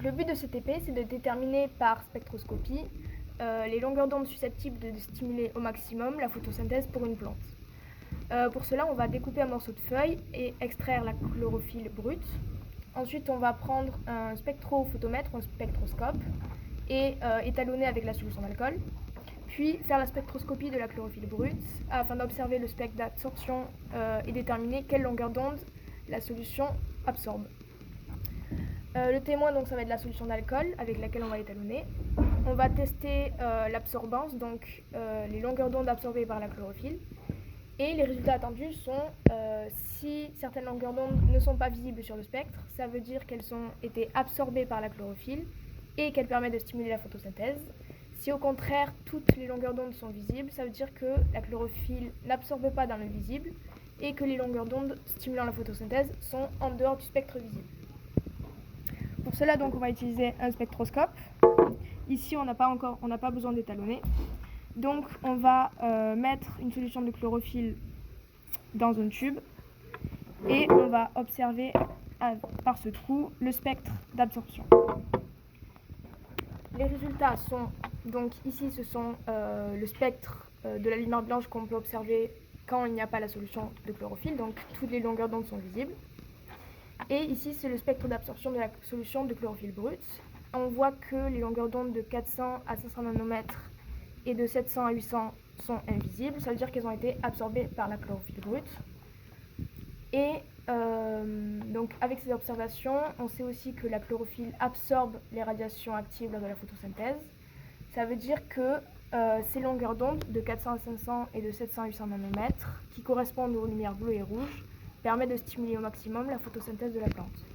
le but de cette épée, c'est de déterminer par spectroscopie les longueurs d'onde susceptibles de stimuler au maximum la photosynthèse pour une plante. Pour cela, on va découper un morceau de feuille et extraire la chlorophylle brute. Ensuite, on va prendre un spectrophotomètre ou un spectroscope et étalonner avec la solution d'alcool. Puis faire la spectroscopie de la chlorophylle brute afin d'observer le spectre d'absorption et déterminer quelle longueur d'onde la solution absorbe. Le témoin, donc, ça va être la solution d'alcool avec laquelle on va étalonner. On va tester l'absorbance, donc les longueurs d'onde absorbées par la chlorophylle. Et les résultats attendus sont si certaines longueurs d'onde ne sont pas visibles sur le spectre, ça veut dire qu'elles ont été absorbées par la chlorophylle et qu'elles permettent de stimuler la photosynthèse. Si au contraire toutes les longueurs d'onde sont visibles, ça veut dire que la chlorophylle n'absorbe pas dans le visible et que les longueurs d'onde stimulant la photosynthèse sont en dehors du spectre visible. Pour cela, donc, on va utiliser un spectroscope. Ici, on n'a pas besoin d'étalonner. Donc, on va mettre une solution de chlorophylle dans un tube et on va observer par ce trou le spectre d'absorption. Les résultats sont, donc ici, ce sont le spectre de la lumière blanche qu'on peut observer quand il n'y a pas la solution de chlorophylle, donc toutes les longueurs d'onde sont visibles. Et ici, c'est le spectre d'absorption de la solution de chlorophylle brute. On voit que les longueurs d'onde de 400 à 500 nanomètres et de 700 à 800 sont invisibles, ça veut dire qu'elles ont été absorbées par la chlorophylle brute. Et donc avec ces observations, on sait aussi que la chlorophylle absorbe les radiations actives lors de la photosynthèse. Ça veut dire que ces longueurs d'onde de 400 à 500 et de 700 à 800 nanomètres, qui correspondent aux lumières bleues et rouges, permettent de stimuler au maximum la photosynthèse de la plante.